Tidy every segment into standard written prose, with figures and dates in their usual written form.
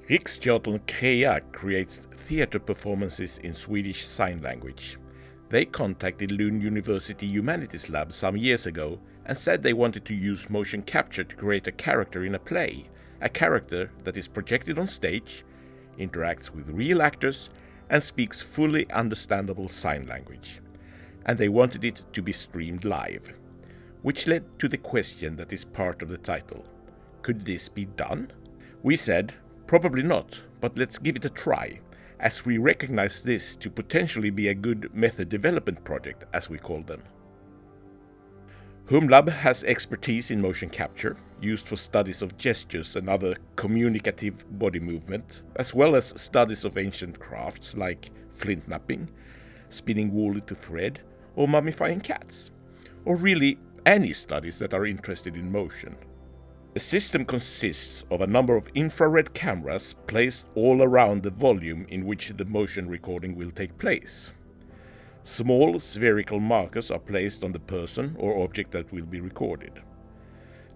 Riksteatern Crea creates theatre performances in Swedish sign language. They contacted Lund University Humanities Lab some years ago and said they wanted to use motion capture to create a character in a play, a character that is projected on stage, interacts with real actors, and speaks fully understandable sign language. And they wanted it to be streamed live, which led to the question that is part of the title. Could this be done? We said, probably not, but let's give it a try, as we recognize this to potentially be a good method development project, as we call them. HumLab has expertise in motion capture, used for studies of gestures and other communicative body movement, as well as studies of ancient crafts like flint knapping, spinning wool into thread, or mummifying cats, or really any studies that are interested in motion. The system consists of a number of infrared cameras placed all around the volume in which the motion recording will take place. Small spherical markers are placed on the person or object that will be recorded.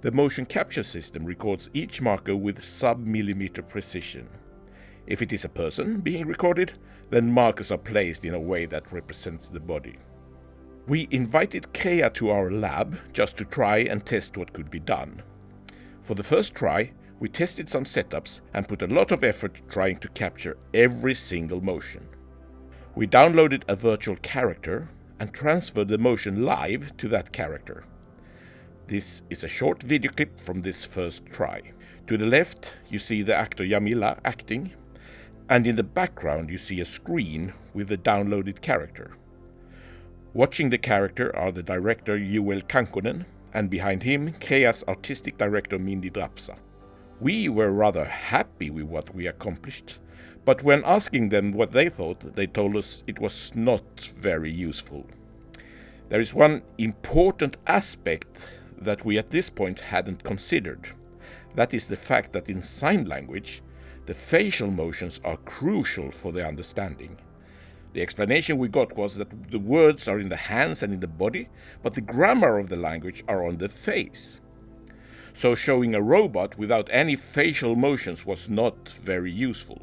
The motion capture system records each marker with sub-millimeter precision. If it is a person being recorded, then markers are placed in a way that represents the body. We invited Crea to our lab just to try and test what could be done. For the first try, we tested some setups and put a lot of effort trying to capture every single motion. We downloaded a virtual character and transferred the motion live to that character. This is a short video clip from this first try. To the left, you see the actor Jamila acting, and in the background you see a screen with the downloaded character. Watching the character are the director Joel Kankonen, and behind him, Crea's artistic director Mindy Drapsa. We were rather happy with what we accomplished, but when asking them what they thought, they told us it was not very useful. There is one important aspect that we at this point hadn't considered. That is the fact that in sign language, the facial motions are crucial for the understanding. The explanation we got was that the words are in the hands and in the body, but the grammar of the language are on the face. So showing a robot without any facial motions was not very useful.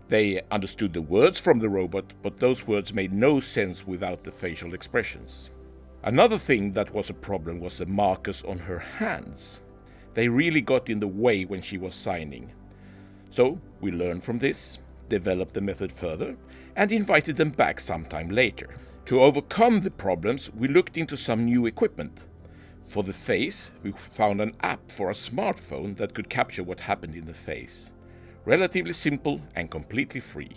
They understood the words from the robot, but those words made no sense without the facial expressions. Another thing that was a problem was the markers on her hands. They really got in the way when she was signing. So we learned from this, developed the method further, and invited them back sometime later. To overcome the problems, we looked into some new equipment. For the face, we found an app for a smartphone that could capture what happened in the face. Relatively simple and completely free.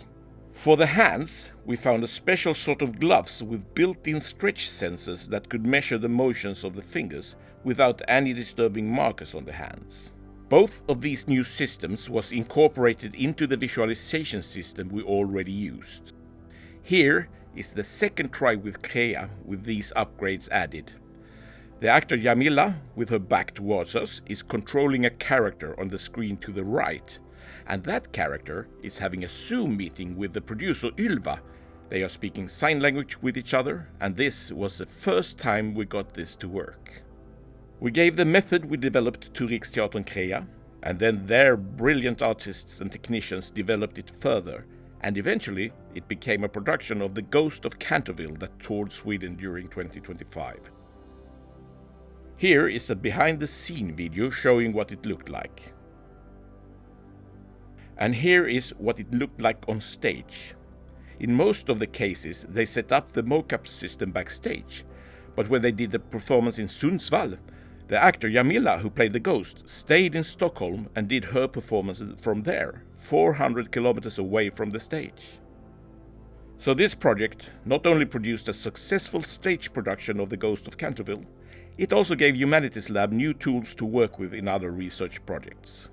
For the hands, we found a special sort of gloves with built-in stretch sensors that could measure the motions of the fingers without any disturbing markers on the hands. Both of these new systems was incorporated into the visualization system we already used. Here is the second try with Crea with these upgrades added. The actor Jamila, with her back towards us, is controlling a character on the screen to the right, and that character is having a Zoom meeting with the producer Ylva. They are speaking sign language with each other, and this was the first time we got this to work. We gave the method we developed to Riksteatern Crea, and then their brilliant artists and technicians developed it further, and eventually it became a production of the Ghost of Canterville that toured Sweden during 2025. Here is a behind-the-scene video showing what it looked like. And here is what it looked like on stage. In most of the cases, they set up the mocap system backstage, but when they did the performance in Sundsvall, the actor Jamila, who played the ghost, stayed in Stockholm and did her performance from there, 400 kilometers away from the stage. So this project not only produced a successful stage production of the Ghost of Canterville, it also gave Humanities Lab new tools to work with in other research projects.